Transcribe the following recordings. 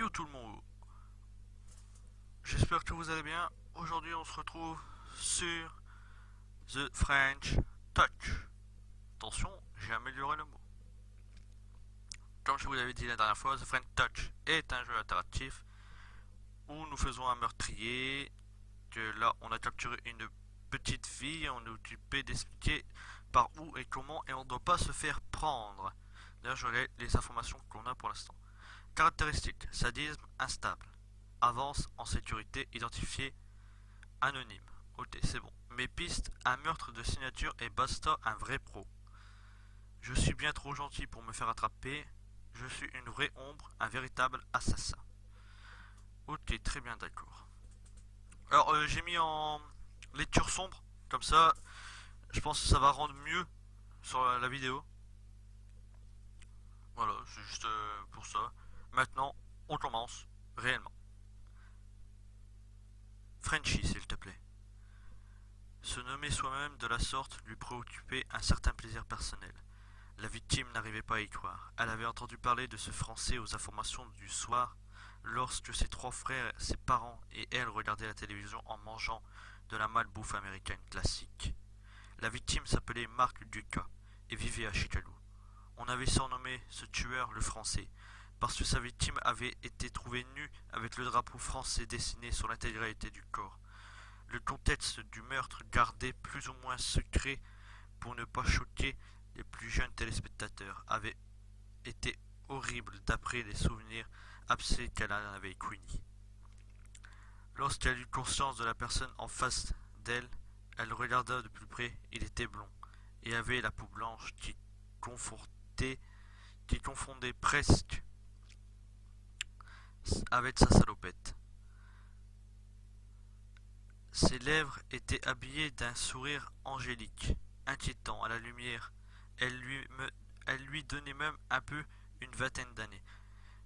Yo tout le monde, j'espère que vous allez bien. Aujourd'hui on se retrouve sur The French Touch. Attention, j'ai amélioré le mot. Comme je vous l'avais dit la dernière fois, The French Touch est un jeu interactif où nous faisons un meurtrier, que là on a capturé une petite fille, on est occupé d'expliquer par où et comment et on ne doit pas se faire prendre. D'ailleurs je regarde les informations qu'on a pour l'instant. Caractéristiques, sadisme instable. Avance en sécurité, identifié, anonyme. Ok, c'est bon. Mes pistes, un meurtre de signature et basta, un vrai pro. Je suis bien trop gentil pour me faire attraper. Je suis une vraie ombre, un véritable assassin. Ok, très bien, d'accord. Alors, j'ai mis en lecture sombre, comme ça, je pense que ça va rendre mieux sur la vidéo. Voilà, c'est juste pour ça. Maintenant, on commence réellement. Frenchy, s'il te plaît. Se nommer soi-même de la sorte lui préoccupait un certain plaisir personnel. La victime n'arrivait pas à y croire. Elle avait entendu parler de ce Français aux informations du soir lorsque ses trois frères, ses parents et elle regardaient la télévision en mangeant de la malbouffe américaine classique. La victime s'appelait Marc Ducas et vivait à Chicago. On avait surnommé ce tueur le Français parce que sa victime avait été trouvée nue avec le drapeau français dessiné sur l'intégralité du corps. Le contexte du meurtre gardé plus ou moins secret pour ne pas choquer les plus jeunes téléspectateurs avait été horrible d'après les souvenirs abcès qu'elle en avait Queenie. Lorsqu'elle eut conscience de la personne en face d'elle, elle regarda de plus près, il était blond et avait la peau blanche qui confondait presque avec sa salopette. Ses lèvres étaient habillées d'un sourire angélique, inquiétant à la lumière. Elle lui donnait même un peu une vingtaine d'années.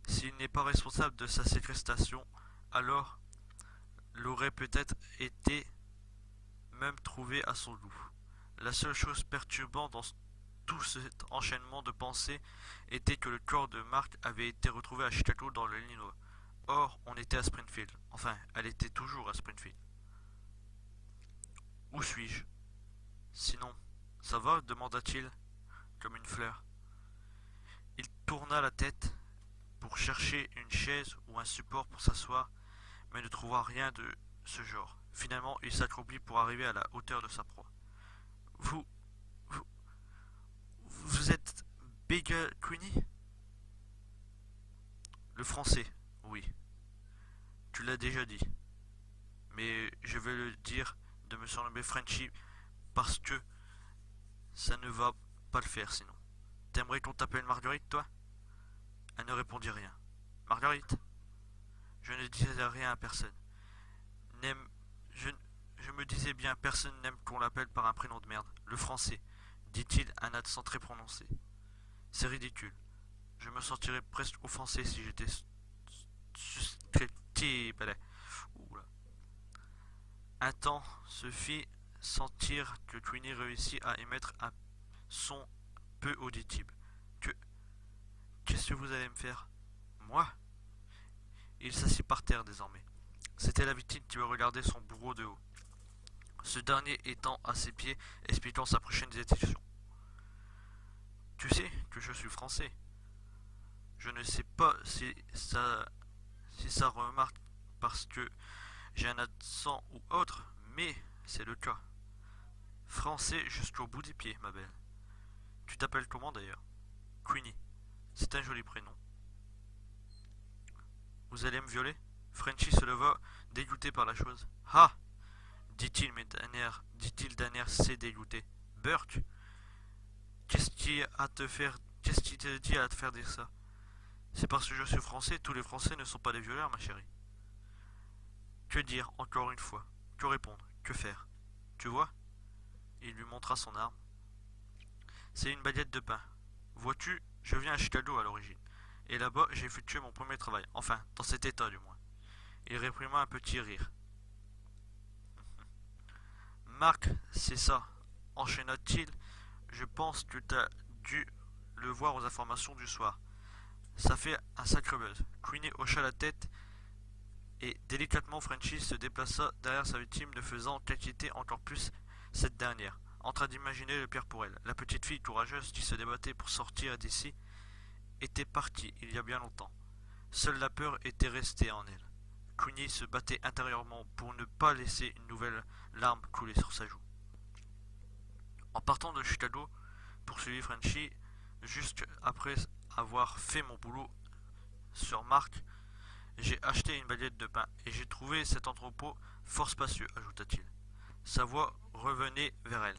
S'il n'est pas responsable de sa séquestration, alors l'aurait peut-être été même trouvé à son goût. La seule chose perturbante dans tout cet enchaînement de pensées était que le corps de Mark avait été retrouvé à Chicago dans l'Illinois. Or, on était à Springfield. Enfin, elle était toujours à Springfield. Où suis-je? Sinon, ça va? Demanda-t-il, comme une fleur. Il tourna la tête pour chercher une chaise ou un support pour s'asseoir, mais ne trouva rien de ce genre. Finalement, il s'accroupit pour arriver à la hauteur de sa proie. Vous, vous, vous êtes Bagel Queenie? Le français, oui. Tu l'as déjà dit. Mais je vais le dire de me surnommer Frenchy parce que ça ne va pas le faire sinon. T'aimerais qu'on t'appelle Marguerite, toi? Elle ne répondit rien. Marguerite? Je ne disais rien à personne. N'aime. Je, je me disais bien, personne n'aime qu'on l'appelle par un prénom de merde. Le français, dit-il, un accent très prononcé. C'est ridicule. Je me sentirais presque offensé si j'étais susceptible. Oula. Un temps se fit sentir que Queenie réussit à émettre un son peu audible. Que. Qu'est-ce que vous allez me faire? Moi? Il s'assit par terre désormais. C'était la victime qui regardait son bourreau de haut. Ce dernier étant à ses pieds, expliquant sa prochaine exécution. Tu sais que je suis français. Je ne sais pas si ça remarque parce que j'ai un accent ou autre, mais c'est le cas. Français jusqu'au bout des pieds, ma belle. Tu t'appelles comment d'ailleurs? Queenie. C'est un joli prénom. Vous allez me violer? Frenchy se leva, dégoûté par la chose. Ah! Dit-il d'un air assez dégoûté. Burke, qu'est-ce qui te dit à te faire dire ça? C'est parce que je suis français, tous les Français ne sont pas des violeurs, ma chérie. Que dire, encore une fois? Que répondre? Que faire? Tu vois? Il lui montra son arme. C'est une baguette de pain. Vois-tu, je viens à Chicago à l'origine. Et là-bas, j'ai effectué mon premier travail. Enfin, dans cet état du moins. Il réprima un petit rire. Marc, c'est ça, enchaîna-t-il. Je pense que t'as dû le voir aux informations du soir. Ça fait un sacré buzz. Queenie hocha la tête et délicatement Frenchy se déplaça derrière sa victime, ne faisant qu'inquiéter encore plus cette dernière, en train d'imaginer le pire pour elle. La petite fille courageuse qui se débattait pour sortir d'ici était partie il y a bien longtemps. Seule la peur était restée en elle. Queenie se battait intérieurement pour ne pas laisser une nouvelle larme couler sur sa joue. En partant de Chicago, poursuivit Frenchy, juste après avoir fait mon boulot sur Marc, j'ai acheté une baguette de pain et j'ai trouvé cet entrepôt fort spacieux, ajouta-t-il. Sa voix revenait vers elle.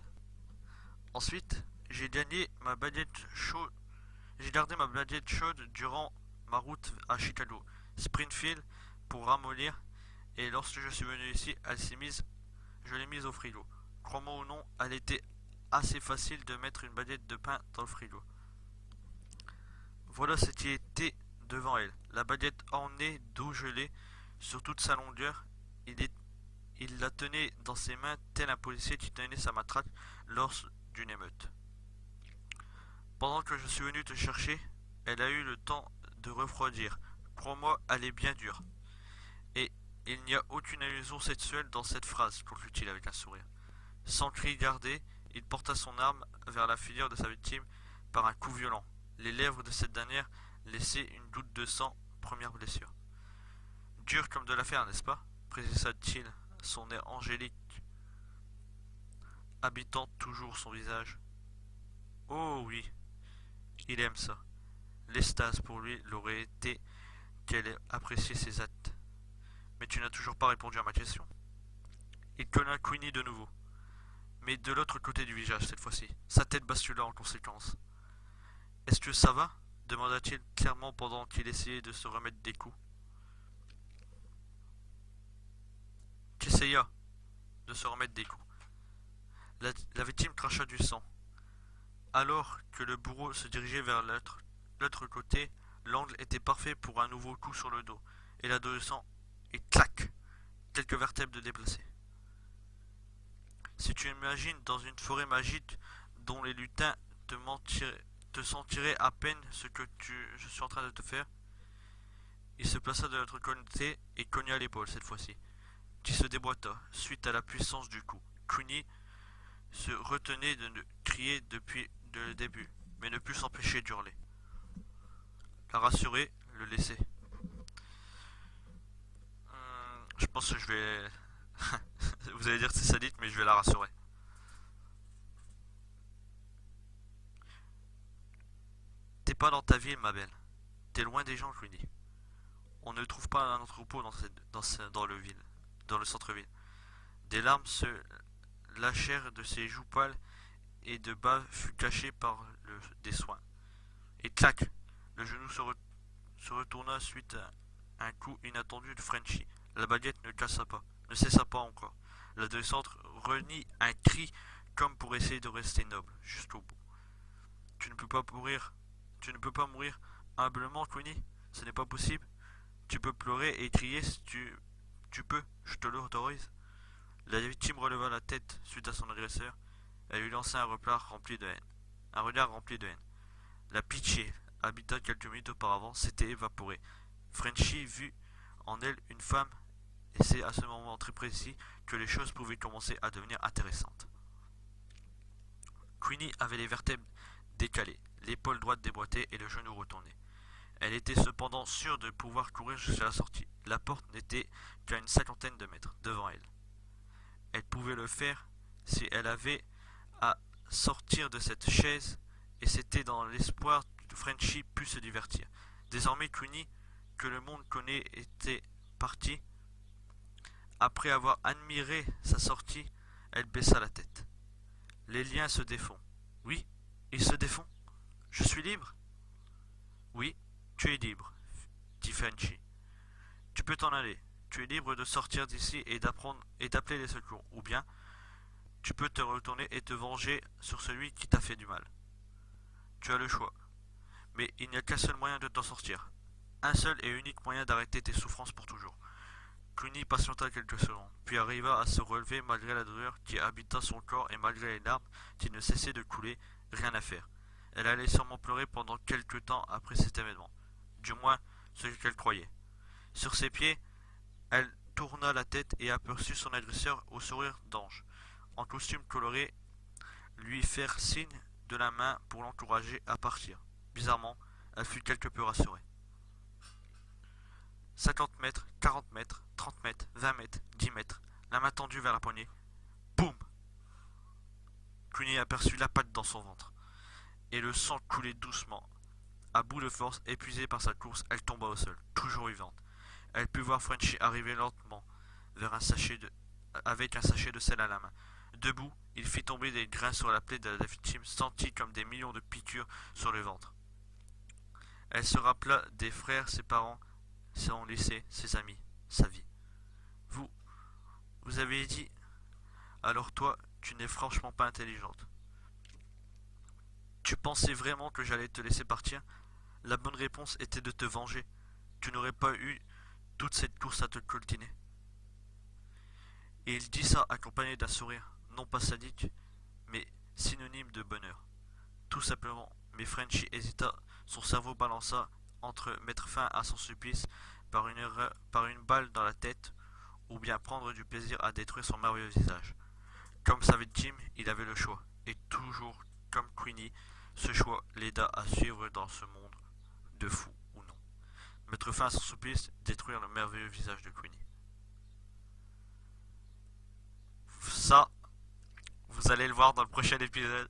Ensuite, j'ai gardé ma baguette chaude durant ma route à Chicago, Springfield, pour ramollir, et lorsque je suis venu ici, je l'ai mise au frigo. Crois-moi ou non, elle était assez facile de mettre une baguette de pain dans le frigo. Voilà ce qui était devant elle. La baguette ornée d'eau gelée sur toute sa longueur. Il la tenait dans ses mains tel un policier qui tenait sa matraque lors d'une émeute. Pendant que je suis venu te chercher, elle a eu le temps de refroidir. Crois-moi, elle est bien dure. Et il n'y a aucune allusion sexuelle dans cette phrase, conclut-il avec un sourire. Sans cri gardé, il porta son arme vers la figure de sa victime par un coup violent. Les lèvres de cette dernière laissaient une goutte de sang, première blessure. Dur comme de la fer, n'est-ce pas? Précisa-t-il, son air angélique habitant toujours son visage. Oh oui, il aime ça. L'extase pour lui l'aurait été qu'elle ait apprécié ses actes. Mais tu n'as toujours pas répondu à ma question. Il cogna Queenie de nouveau, mais de l'autre côté du visage cette fois-ci. Sa tête bascula en conséquence. Est-ce que ça va? Demanda-t-il clairement pendant qu'il essayait de se remettre des coups. Qu'essaya de se remettre des coups. La victime cracha du sang. Alors que le bourreau se dirigeait vers l'autre côté, l'angle était parfait pour un nouveau coup sur le dos, et l'adolescent, et clac, quelques vertèbres de déplacées. Si tu imagines dans une forêt magique dont les lutins te sentiraient à peine ce que je suis en train de te faire, il se plaça de l'autre côté et cogna l'épaule cette fois-ci, qui se déboîta suite à la puissance du coup. Queenie se retenait de ne crier depuis le début, mais ne put s'empêcher d'hurler. La rassurer, le laisser. Je pense que je vais... Vous allez dire que c'est sadique, mais je vais la rassurer. T'es pas dans ta ville, ma belle. T'es loin des gens, Queenie. On ne trouve pas un entrepôt dans le centre-ville. Des larmes se lâchèrent de ses joues pâles et de bas fut caché par des soins. Et clac, le genou se retourna suite à un coup inattendu de Frenchy. La baguette ne cessa pas encore. L'adolescente renie un cri comme pour essayer de rester noble jusqu'au bout. Tu ne peux pas mourir humblement, Queenie. Ce n'est pas possible. Tu peux pleurer et crier si tu peux, je te l'autorise. La victime releva la tête suite à son agresseur. Elle lui lança un regard rempli de haine. La pitié, habita quelques minutes auparavant, s'était évaporée. Frenchy vit en elle une femme, et c'est à ce moment très précis que les choses pouvaient commencer à devenir intéressantes. Queenie avait les vertèbres décalées, l'épaule droite déboîtée et le genou retourné. Elle était cependant sûre de pouvoir courir jusqu'à la sortie. La porte n'était qu'à une cinquantaine de mètres devant elle. Elle pouvait le faire si elle avait à sortir de cette chaise, et c'était dans l'espoir que Frenchy pût se divertir. Désormais, Queenie, que le monde connaît, était partie. Après avoir admiré sa sortie, elle baissa la tête. Les liens se défont. Oui, ils se défont. Je suis libre. Oui, tu es libre, dit Frenchy. Tu peux t'en aller. Tu es libre de sortir d'ici et d'appeler les secours. Ou bien, tu peux te retourner et te venger sur celui qui t'a fait du mal. Tu as le choix. Mais il n'y a qu'un seul moyen de t'en sortir. Un seul et unique moyen d'arrêter tes souffrances pour toujours. Queenie patienta quelques secondes, puis arriva à se relever malgré la douleur qui habita son corps et malgré les larmes qui ne cessaient de couler. Rien à faire. Elle allait sûrement pleurer pendant quelque temps après cet événement. du moins ce qu'elle croyait. Sur ses pieds, elle tourna la tête et aperçut son agresseur au sourire d'ange, en costume coloré, lui faire signe de la main pour l'encourager à partir. Bizarrement, elle fut quelque peu rassurée. 50 mètres, 40 mètres, 30 mètres, 20 mètres, 10 mètres, la main tendue vers la poignée. Boum! Queenie aperçut la patte dans son ventre, et le sang coulait doucement. À bout de force, épuisée par sa course, elle tomba au sol, toujours vivante. Elle put voir Frenchy arriver lentement vers avec un sachet de sel à la main. Debout, il fit tomber des grains sur la plaie de la victime, sentit comme des millions de piqûres sur le ventre. Elle se rappela des frères, ses parents, son lycée, ses amis, sa vie. Vous avez dit, alors toi, tu n'es franchement pas intelligente. Tu pensais vraiment que j'allais te laisser partir? La bonne réponse était de te venger. Tu n'aurais pas eu toute cette course à te coltiner. Et il dit ça accompagné d'un sourire, non pas sadique, mais synonyme de bonheur. Tout simplement, mais Frenchy hésita, son cerveau balança entre mettre fin à son supplice par une balle dans la tête, ou bien prendre du plaisir à détruire son merveilleux visage. Comme sa victime, il avait le choix, et toujours comme Queenie, ce choix l'aida à suivre dans ce monde de fou ou non. Mettre fin à son supplice, détruire le merveilleux visage de Queenie. Ça, vous allez le voir dans le prochain épisode.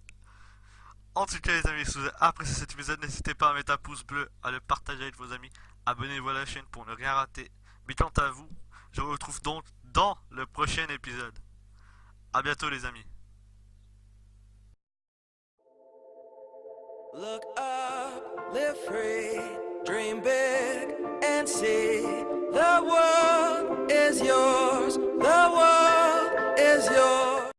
En tout cas les amis, si vous avez apprécié cet épisode, n'hésitez pas à mettre un pouce bleu, à le partager avec vos amis, abonnez-vous à la chaîne pour ne rien rater. Mais quant à vous, je vous retrouve donc dans le prochain épisode. A bientôt les amis. Look up, live free, dream big and see the world is yours. The world